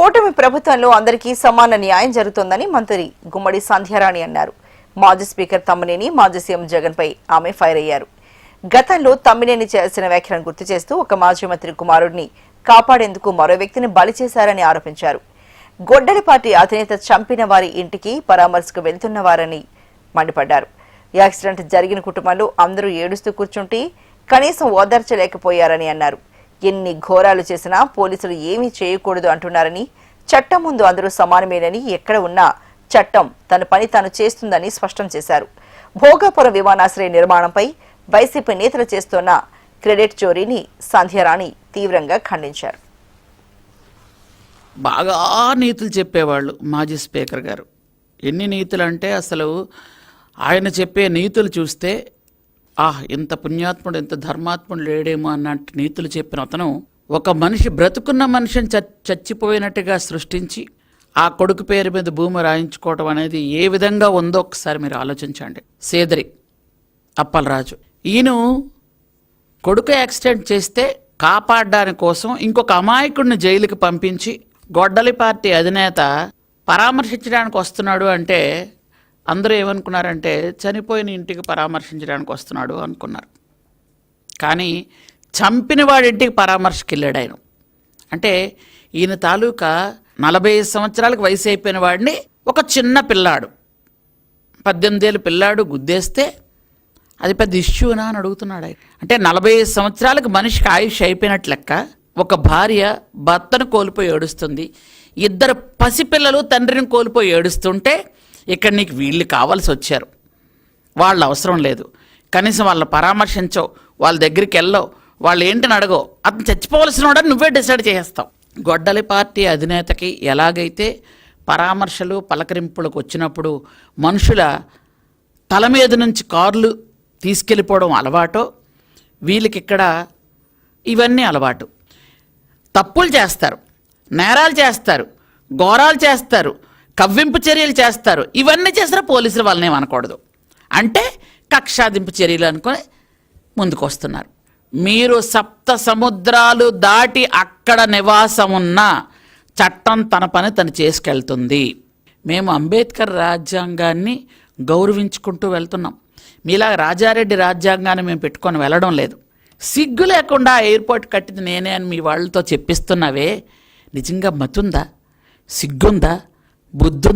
కూటమి ప్రభుత్వంలో అందరికీ సమాన న్యాయం జరుగుతోందని మంత్రి గుమ్మడి సంధ్యారాణి అన్నారు. మాజీ స్పీకర్ తమ్మినేని మాజీ సీఎం జగన్ పై ఆమె ఫైర్ అయ్యారు. గతంలో తమ్మినేని చేసిన వ్యాఖ్యలను గుర్తు చేస్తూ ఒక మాజీ మంత్రి కుమారుడిని కాపాడేందుకు మరో వ్యక్తిని బలి చేశారని ఆరోపించారు. గొడ్డలి పార్టీ అధినేత చంపిన వారి ఇంటికి పరామర్శకు వెళ్తున్నవారని మండిపడ్డారు. యాక్సిడెంట్ జరిగిన కుటుంబంలో అందరూ ఏడుస్తూ కూర్చుంటే కనీసం ఓదార్చలేకపోయారని అన్నారు. ఎన్ని ఘోరాలు చేసినా పోలీసులు ఏమీ చేయకూడదు అంటున్నారని, చట్టం ముందు అందరూ సమానమేనని, ఎక్కడ ఉన్నా చట్టం తన పని తాను చేస్తుందని స్పష్టం చేశారు. భోగాపురం విమానాశ్రయ నిర్మాణంపై వైసీపీ నేతలు చేస్తున్న క్రెడిట్ చోరీని సంధ్యారాణి తీవ్రంగా ఖండించారు. బాగా నీతులు చెప్పేవాళ్ళు మాజీ స్పీకర్ గారు. ఎన్ని నీతులు అంటే అసలు ఆయన చెప్పే నీతులు చూస్తే ఇంత పుణ్యాత్ముడు ఇంత ధర్మాత్ముడు లేడేమో అన్నట్టు నీతులు చెప్పిన అతను ఒక మనిషి బ్రతుకున్న మనిషిని చచ్చిపోయినట్టుగా సృష్టించి ఆ కొడుకు పేరు మీద భూమి రాయించుకోవడం అనేది ఏ విధంగా ఉందో ఒకసారి మీరు ఆలోచించండి. సేదరి అప్పలరాజు ఈయన కొడుకు యాక్సిడెంట్ చేస్తే కాపాడడానికి కోసం ఇంకొక అమాయకుడిని జైలుకి పంపించి గొడ్డలి పార్టీ అధినేత పరామర్శించడానికి వస్తున్నాడు అంటే అందరూ ఏమనుకున్నారంటే చనిపోయిన ఇంటికి పరామర్శించడానికి వస్తున్నాడు అనుకున్నారు. కానీ చంపిన వాడి ఇంటికి పరామర్శకి వెళ్ళాడు ఆయన. అంటే ఈయన తాలూకా 45 సంవత్సరాలకు వయసు అయిపోయిన వాడిని ఒక చిన్న పిల్లాడు 18 ఏళ్ళ పిల్లాడు గుద్దేస్తే అది పెద్ద ఇష్యూనా అని అడుగుతున్నాడు ఆయన. అంటే 45 సంవత్సరాలకు మనిషికి ఆయుష్ అయిపోయినట్లు లెక్క. ఒక భార్య భర్తను కోల్పోయి ఏడుస్తుంది, 2 పసిపిల్లలు తండ్రిని కోల్పోయి ఏడుస్తుంటే ఇక్కడ నీకు వీళ్ళు కావాల్సి వచ్చారు, వాళ్ళు అవసరం లేదు, కనీసం వాళ్ళని పరామర్శించవు, వాళ్ళ దగ్గరికి వెళ్ళవు, వాళ్ళు ఏంటని అడగవు, అతను చచ్చిపోవలసిన వాడని నువ్వే డిసైడ్ చేస్తావు. గొడ్డలి పార్టీ అధినేతకి ఎలాగైతే పరామర్శలు పలకరింపులకు వచ్చినప్పుడు మనుషుల తల మీద నుంచి కార్లు తీసుకెళ్ళిపోవడం అలవాటో వీళ్ళకి ఇక్కడ ఇవన్నీ అలవాటు. తప్పులు చేస్తారు, నేరాలు చేస్తారు, ఘోరాలు చేస్తారు, కవ్వింపు చర్యలు చేస్తారు. ఇవన్నీ చేసినా పోలీసులు వాళ్ళని ఏమనకూడదు అంటే కక్షాదింపు చర్యలు అనుకొని ముందుకు వస్తున్నారు. మీరు 7 సముద్రాలు దాటి అక్కడ నివాసం ఉన్న చట్టం తన పని తను చేసుకెళ్తుంది. మేము అంబేద్కర్ రాజ్యాంగాన్ని గౌరవించుకుంటూ వెళ్తున్నాం. మీలా రాజారెడ్డి రాజ్యాంగాన్ని మేము పెట్టుకొని వెళ్ళడం లేదు. సిగ్గు లేకుండా ఎయిర్పోర్ట్ కట్టింది నేనే అని మీ వాళ్ళతో చెప్పిస్తున్నావే, నిజంగా మతుందా, సిగ్గుందా, బుద్ధుందా?